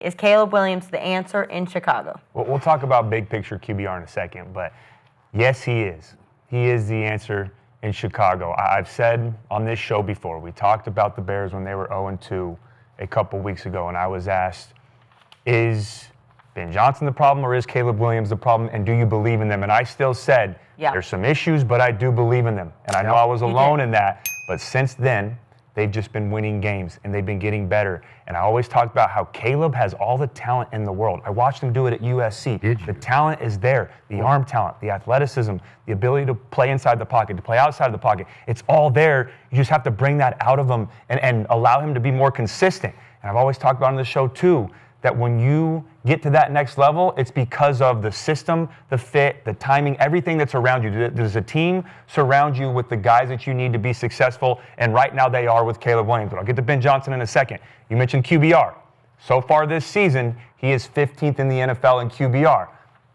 Is Caleb Williams the answer in Chicago? Well, we'll talk about big picture QBR in a second, but yes, he is. He is the answer in Chicago. I've said on this show before, we talked about the Bears when they were 0-2 a couple weeks ago, and I was asked, is Ben Johnson the problem or is Caleb Williams the problem, and do you believe in them? And I still said, there's some issues, but I do believe in them. And I know I was alone in that, but since then, they've just been winning games, and they've been getting better. And I always talk about how Caleb has all the talent in the world. I watched him do it at USC. The talent is there. The arm talent, the athleticism, the ability to play inside the pocket, to play outside of the pocket. It's all there. You just have to bring that out of him and allow him to be more consistent. And I've always talked about on the show, too, that when you get to that next level, it's because of the system, the fit, the timing, everything that's around you. Does a team surround you with the guys that you need to be successful? And right now they are with Caleb Williams. But I'll get to Ben Johnson in a second. You mentioned QBR. So far this season, he is 15th in the NFL in QBR.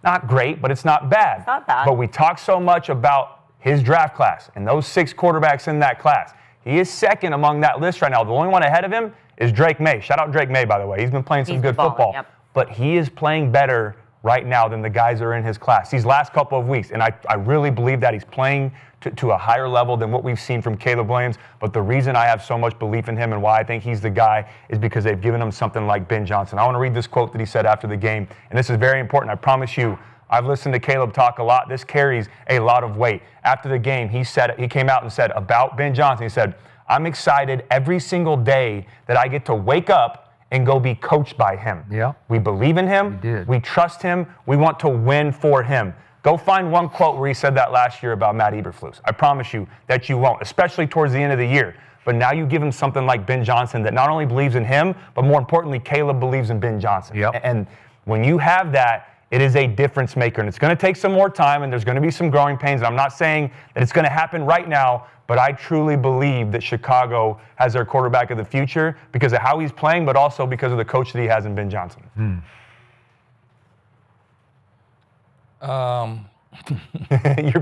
Not great, but it's not bad. It's not bad. But we talk so much about his draft class and those 6 quarterbacks in that class. He is second among that list right now. The only one ahead of him is Drake May. Shout out Drake May, by the way. He's been playing some good football. Yep. But he is playing better right now than the guys that are in his class these last couple of weeks. And I really believe that he's playing to a higher level than what we've seen from Caleb Williams. But the reason I have so much belief in him and why I think he's the guy is because they've given him something like Ben Johnson. I want to read this quote that he said after the game. And this is very important. I promise you, I've listened to Caleb talk a lot. This carries a lot of weight. After the game, he came out and said about Ben Johnson, he said, I'm excited every single day that I get to wake up and go be coached by him. Yeah. We believe in him. We trust him. We want to win for him. Go find one quote where he said that last year about Matt Eberflus. I promise you that you won't, especially towards the end of the year. But now you give him something like Ben Johnson that not only believes in him, but more importantly, Caleb believes in Ben Johnson. Yep. And when you have that, it is a difference maker. And it's going to take some more time, and there's going to be some growing pains. And I'm not saying that it's going to happen right now, but I truly believe that Chicago has their quarterback of the future because of how he's playing, but also because of the coach that he has in Ben Johnson. You're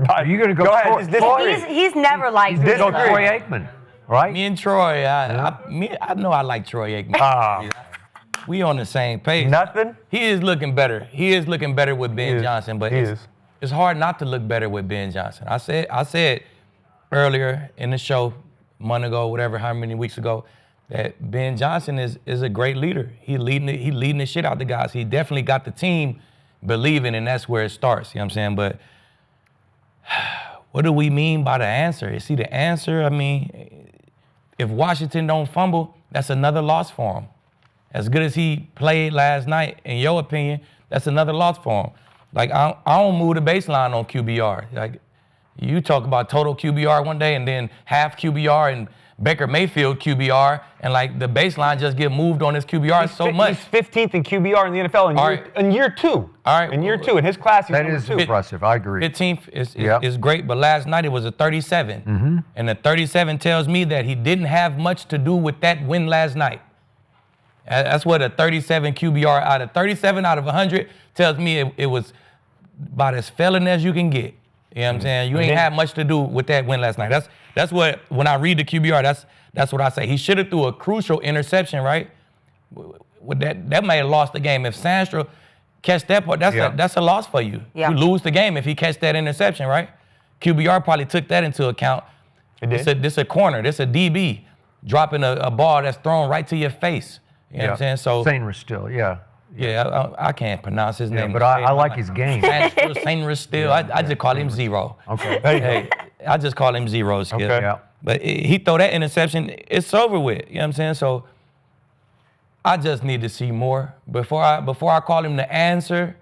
going to go ahead. He's never liked Troy Aikman, right? Me and Troy, I know I like Troy Aikman. We on the same page. Nothing? He is looking better. He is looking better with Ben Johnson, but it's hard not to look better with Ben Johnson. I said earlier in the show, a month ago, whatever, how many weeks ago, that Ben Johnson is a great leader. He leading the shit out the guys. He definitely got the team believing, and that's where it starts. You know what I'm saying? But what do we mean by the answer? Is he the answer? I mean, if Washington don't fumble, that's another loss for him. As good as he played last night, in your opinion, that's another loss for him. Like, I don't move the baseline on QBR. Like, you talk about total QBR one day and then half QBR and Baker Mayfield QBR, and like the baseline just get moved on his QBR so much. He's 15th in QBR in the NFL in year 2. All right. In year 2. In his class, he's that is impressive. I agree. 15th is great, but last night it was a 37. And the 37 tells me that he didn't have much to do with that win last night. That's what a 37 QBR out of 37 out of 100 tells me it was about as failing as you can get. You know what I'm saying? You ain't had much to do with that win last night. That's what, when I read the QBR, that's what I say. He should have threw a crucial interception, right? With that may have lost the game. If Sandstrom catch that part, that's a loss for you. Yeah. You lose the game if he catch that interception, right? QBR probably took that into account. It did. This a corner. This a DB dropping a ball that's thrown right to your face. You know what I'm saying? So Sainris still, Yeah, I can't pronounce his name. But I like his game. Sainris still. I just call him Zero. Okay. Hey, I just call him Zero, Skip. Okay. Yeah. But he throw that interception, it's over with. You know what I'm saying? So I just need to see more. Before I call him the answer,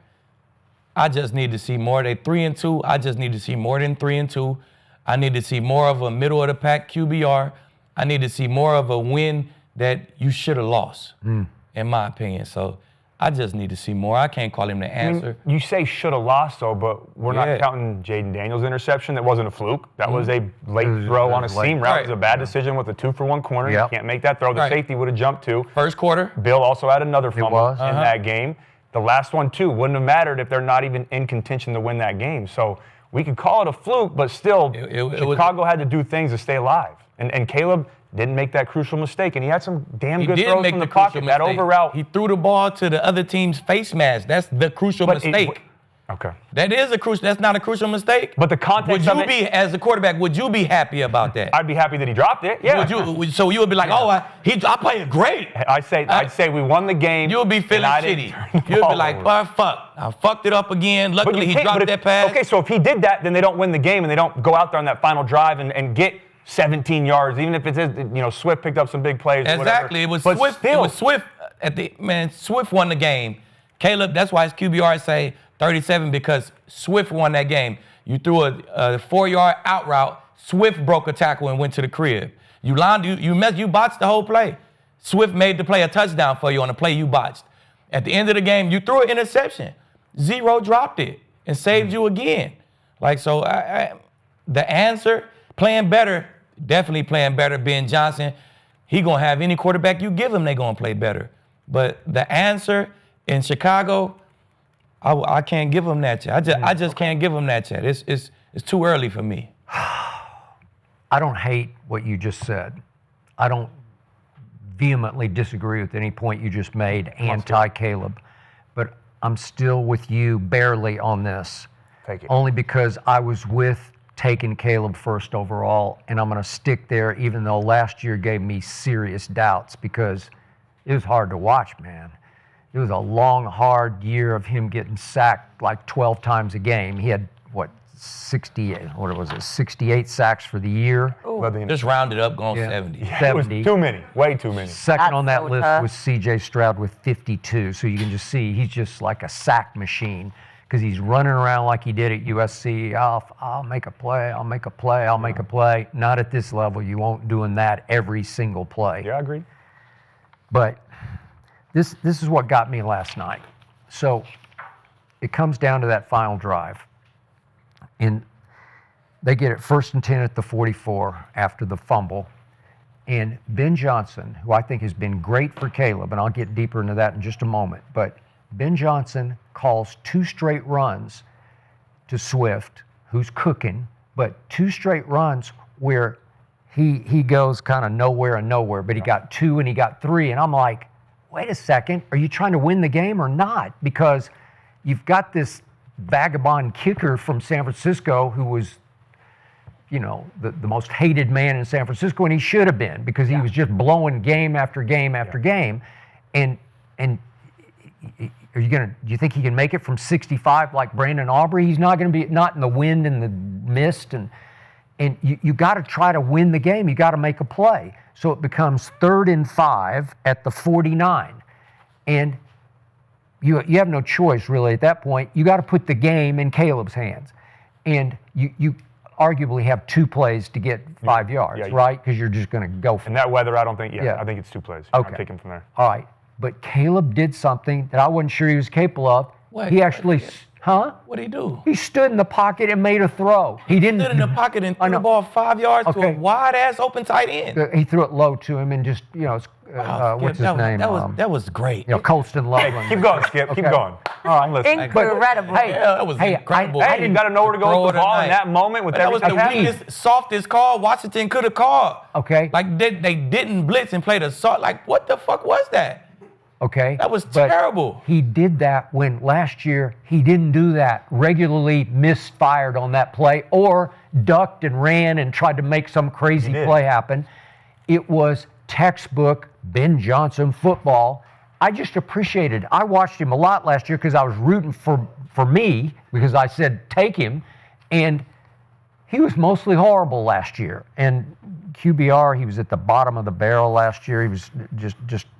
I just need to see more. They 3-2. I just need to see more than 3-2. I need to see more of a middle of the pack QBR. I need to see more of a win that you should have lost, in my opinion. So I just need to see more. I can't call him the answer. You say should have lost, though, but we're not counting Jaden Daniels' interception. That wasn't a fluke. That was a late throw on a seam route. It was a bad decision with a 2-for-1 corner. You can't make that throw. The safety would have jumped too. First quarter. Bill also had another fumble in that game. The last one, too, wouldn't have mattered if they're not even in contention to win that game. So we could call it a fluke, but still, Chicago had to do things to stay alive. And Caleb didn't make that crucial mistake, and he had some damn He good did throws make from the the pocket. crucial That mistake. over route. He threw the ball to the other team's face mask. That's the crucial mistake. Okay. That is a crucial. That's not a crucial mistake. But the context would you of be, as a quarterback, would you be happy about that? I'd be happy that he dropped it. Yeah. So you would be like, I played great. I'd say we won the game. You'll be feeling shitty. You'll be like, oh, fuck. I fucked it up again. Luckily, he dropped that pass. Okay, so if he did that, then they don't win the game and they don't go out there on that final drive and get 17 yards, even if it's Swift picked up some big plays. Exactly. It was but Swift. Still, it was Swift Swift won the game. Caleb, that's why his QBR say 37 because Swift won that game. You threw a 4-yard out route. Swift broke a tackle and went to the crib. You botched the whole play. Swift made the play a touchdown for you on the play you botched. At the end of the game, you threw an interception. Zero dropped it and saved you again. The answer, playing better, definitely playing better. Ben Johnson, he gonna have any quarterback you give him, they gonna play better. But the answer in Chicago, I can't give him that yet. I just can't give him that yet. It's too early for me. I don't hate what you just said. I don't vehemently disagree with any point you just made, anti-Caleb. But I'm still with you barely on this. Take it. Only because I was with taking Caleb first overall, and I'm going to stick there even though last year gave me serious doubts because it was hard to watch, man. It was a long, hard year of him getting sacked like 12 times a game. He had, 68 sacks for the year. Just round it up, going 70. Yeah, it was too many, way too many. Second on that so list tough. was C.J. Stroud with 52. So you can just see he's just like a sack machine because he's running around like he did at USC. I'll make a play, I'll make a play, I'll make a play. Not at this level. You won't doing that every single play. Yeah, I agree. But this is what got me last night. So it comes down to that final drive. And they get it 1st and 10 at the 44 after the fumble. And Ben Johnson, who I think has been great for Caleb, and I'll get deeper into that in just a moment, but Ben Johnson calls 2 straight runs to Swift, who's cooking, but 2 straight runs where he goes kind of nowhere and nowhere, but he got 2 and he got 3. And I'm like, wait a second, are you trying to win the game or not? Because you've got this vagabond kicker from San Francisco who was, the most hated man in San Francisco, and he should have been because he was just blowing game after game after game. And do you think he can make it from 65 like Brandon Aubrey? He's not going to be not in the wind and the mist, and you got to try to win the game. You got to make a play. So it becomes 3rd and 5 at the 49, and you have no choice really at that point. You got to put the game in Caleb's hands, and you arguably have 2 plays to get 5 yards, right? Because you're just going to go for it. In that weather, I don't think. Yeah, I think it's 2 plays. Okay. I'm taking from there. All right, but Caleb did something that I wasn't sure he was capable of. What? He actually, What did he do? He stood in the pocket and made a throw. He didn't. Stood in the pocket and threw the ball 5 yards to a wide-ass open tight end. He threw it low to him and just, what's his name? That was great. Colston Loveland. Keep going, Skip. Keep going. All right. Incredible. That was incredible. Hey, you got to know where to go with the ball in that moment with that was everything the happening. weakest, softest call Washington could have called. Okay. Like they didn't blitz and played a soft. Like what the fuck was that? Okay. That was But terrible. He did that when last year he didn't do that. Regularly misfired on that play or ducked and ran and tried to make some crazy play happen. It was textbook Ben Johnson football. I just appreciated it. I watched him a lot last year because I was rooting for me because I said take him, and he was mostly horrible last year. And QBR, he was at the bottom of the barrel last year. He was just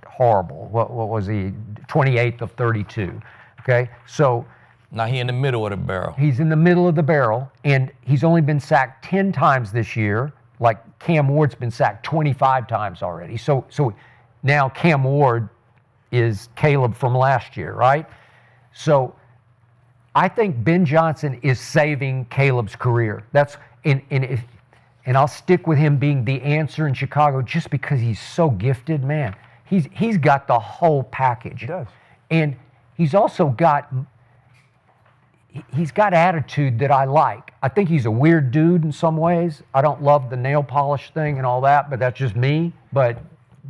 horrible. What was he? 28th of 32. Okay, so now he in the middle of the barrel. he's in the middle of the barrel, and he's only been sacked 10 times this year. Like Cam Ward's been sacked 25 times already. So now Cam Ward is Caleb from last year, right? So I think Ben Johnson is saving Caleb's career. And I'll stick with him being the answer in Chicago just because he's so gifted, man. He's got the whole package. He does. And he's also got, he's got attitude that I like. I think he's a weird dude in some ways. I don't love the nail polish thing and all that, but that's just me. But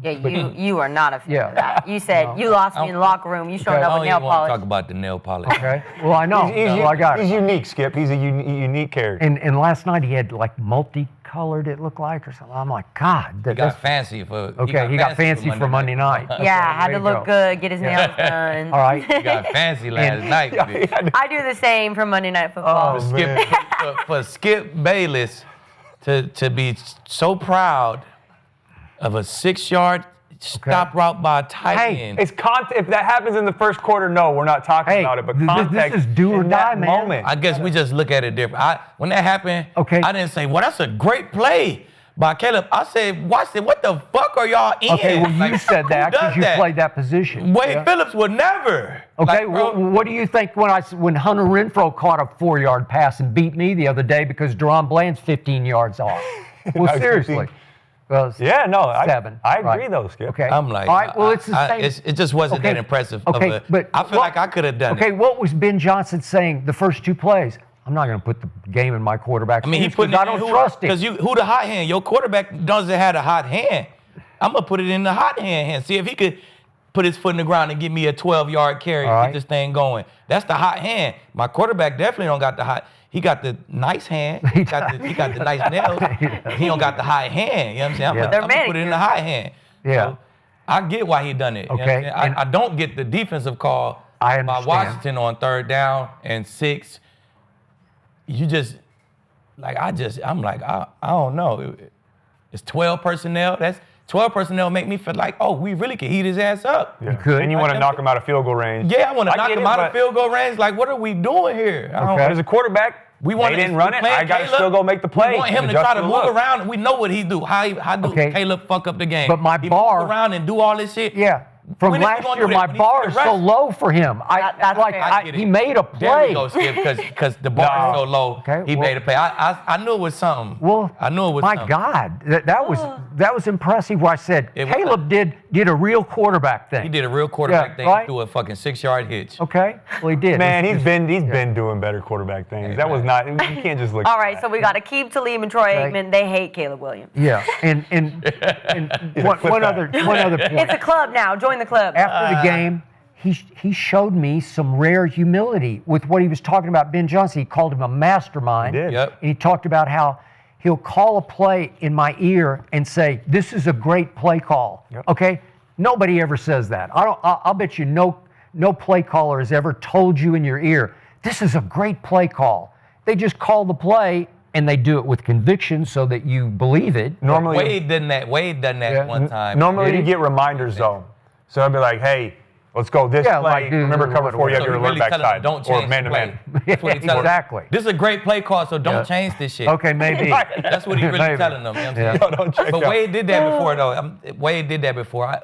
Yeah, you are not a fan Yeah. of that. You said you lost me in the locker room. You showed Okay. up I with don't nail even want to polish. talk about the nail polish. okay, well I know. Well, I got it. He's unique, Skip. He's a unique character. And last night he had like multicolored, it looked like, or something. I'm like, God, He got fancy for. okay. He got fancy for Monday night. Yeah, had There to you look go. good, get his nails done. All right. He got fancy last night. bitch. I do the same for Monday Night Football. Oh, Skip, for Skip Bayless to be so proud of a 6-yard stop route by a tight Hey, end. It's if that happens in the first quarter, no, we're not talking Hey, about it. But this context is do or in die, that man. moment. I guess we just look at it different. When that happened, Okay. I didn't say, well, that's a great play by Caleb. I said, watch it. What the fuck are y'all in? Okay, well, you Like, said that who does because you that? played that position. Wade Yeah. Phillips would never. Okay, Like, bro, what do you think when Hunter Renfro caught a 4-yard pass and beat me the other day because Deron Bland's 15 yards off? Well, No, seriously. Well, Yeah, no, 7. I agree right. though, Skip. Okay. I'm like, all right, well, it's the same. it just wasn't Okay, that impressive. Okay, but I feel like I could have done Okay, it. what was Ben Johnson saying the first 2 plays? I'm not going to put the game in my quarterback's I mean, he hands put it because I don't trust him. Because who the hot hand? Your quarterback doesn't have a hot hand. I'm gonna put it in the hot hand. See if he could put his foot in the ground and give me a 12-yard carry, All right. get this thing going. That's the hot hand. My quarterback definitely don't got the hot. He got the nice hand. He got the nice nails. He don't got the high hand. You know what I'm saying? Yeah. I'm They're gonna put it in the high hand. Yeah. So, I get why he done it. You know what Okay, I'm saying? and- I don't get the defensive call I by understand. Washington on 3rd down and 6. You just I'm like, I don't know. It's 12 personnel. That's 12 personnel make me feel like, oh, we really could heat his ass up. Yeah. could. And you want to knock him out of field goal range. Yeah, I want to knock get him it, out of but field goal range. Like, what are we doing here? I don't- Okay. As a quarterback, We they want didn't run it. I got to still go make the play. We want him to adjust try to the move look. around. We know what he do. How do Okay. Caleb fuck up the game? But my he bar- move around and do all this shit. Yeah. From When is he last gonna year, do that? my When he bar see is the so rest? low for him. That's fair. I get it. He made a There we play. go, Skip, because the bar is so low. Okay, He well- made a play. I knew it was something. Well, I knew it was my something. God, that was impressive. Where I said It was. Caleb did a real quarterback thing. He did a real quarterback Yeah, thing. right? Do a fucking 6-yard hitch. Okay, well he did. Man, It's- he's been doing better quarterback things. That was not. You can't just look. All right, so we got Akeem Talib and Troy Right. Aikman. They hate Caleb Williams. yeah, and one flip other that. point. It's a club now. Join the club. After the game, he showed me some rare humility with what he was talking about Ben Johnson. He called him a mastermind. He did. Yep. And he talked about how he'll call a play in my ear and say, "This is a great play call." Yep. Okay? Nobody ever says that. I'll bet you no play caller has ever told you in your ear, "This is a great play call." They just call the play and they do it with conviction so that you believe it. Normally, Wade done that. Yeah. One time. normally Did you he? get reminders though. So I'd be like, hey, let's go this Yeah, play. like, dude, Remember cover what- 4, you have So your he alert really back telling side. them, don't or change man the to play. man. That's what he telling them. Exactly. This is a great play call, so don't Yeah. change this shit. Okay, maybe. That's what he really Maybe. telling them. You know what I'm Yeah. saying? No, don't check But out. Wade did that before, though. Wade did that before.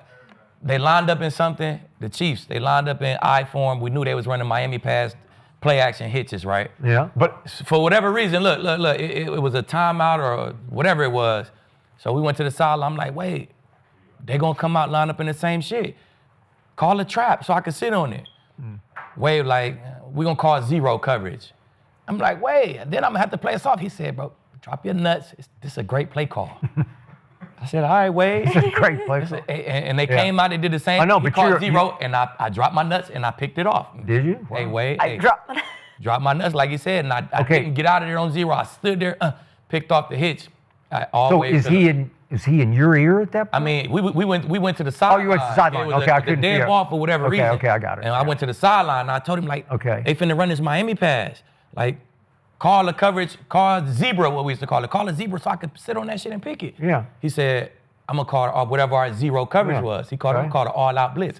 They lined up in something. The Chiefs, they lined up in I form. We knew they was running Miami pass play action hitches, right? Yeah. But For whatever reason, look, it was a timeout or whatever it was. So we went to the sideline. I'm like, wait, they gonna come out line up in the same shit. Call a trap so I can sit on it. Wade like, we gonna call 0 coverage. I'm like, wait, then I'm gonna have to play us off. He said, bro, drop your nuts. This is a great play call. I said, all right, Wade. Great play. And they came out, they did the same. I know, He but called you're- 0, and I dropped my nuts and I picked it off. Did you? Hey, Wow. Wade. I hey, dropped. dropped my nuts, like you said, and I Okay. didn't get out of there on 0. I stood there, picked off the hitch. So Always. is he in your ear at that point? I mean, we went to the sideline. you went to the sideline. It was Okay, I the couldn't dead hear. ball for whatever Okay, reason. okay, I got it. And I Yeah. went to the sideline, and I told him, like, Okay. they finna run this Miami pass. Like, call the coverage, call zebra, what we used to call it. Call a zebra so I could sit on that shit and pick it. Yeah. He said, I'm gonna call whatever our 0 coverage Yeah. was. He called Okay. it an all-out blitz.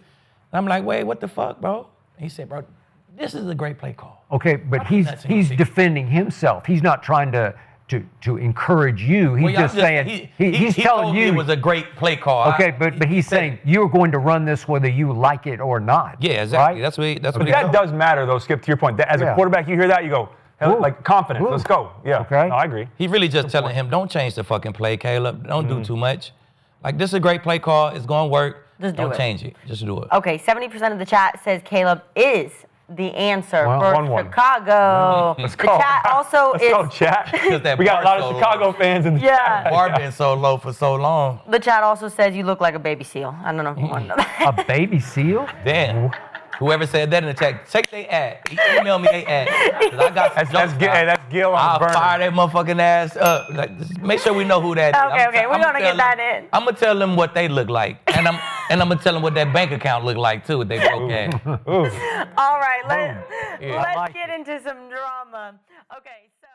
And I'm like, wait, what the fuck, bro? And he said, bro, this is a great play call. Okay, but think that's he's easy. defending himself. He's not trying to encourage you. He's Well, yeah, just saying he's he telling told me you. it was a great play call. Okay, but he's saying you're going to run this whether you like it or not. Yeah, exactly. Right? That's what he that told. does matter though, Skip, to your point. As Yeah. a quarterback, you hear that, you go, hell, Ooh. like confidence, Ooh. let's go. Yeah, Okay. no, I agree. He really just telling him, don't change the fucking play, Caleb. Don't do too much. Like, this is a great play call. It's going to work. Just do Don't it. change it. Just do it. Okay, 70% of the chat says Caleb is the answer Well, for 1-1. Chicago. Let's The go. chat also Let's is. go, chat. Because that We got a lot bar of so Chicago low. fans in the Yeah. chat. Bar been so low for so long. The chat also says you look like a baby seal. I don't know if you want to know that. A baby seal? Damn. Whoever said that in the chat, check they ad. Email me they ad. 'Cause I got some That's jokes Gil. now. Hey, that's Gil on I'll the burner. fire that motherfucking ass up. Like, just make sure we know who that is. Okay, we're gonna get that in. I'm gonna tell them what they look like, and I'm gonna tell them what that bank account look like too. If they broke ass. Ooh. All right, Yeah. let's get into some drama. Okay, so.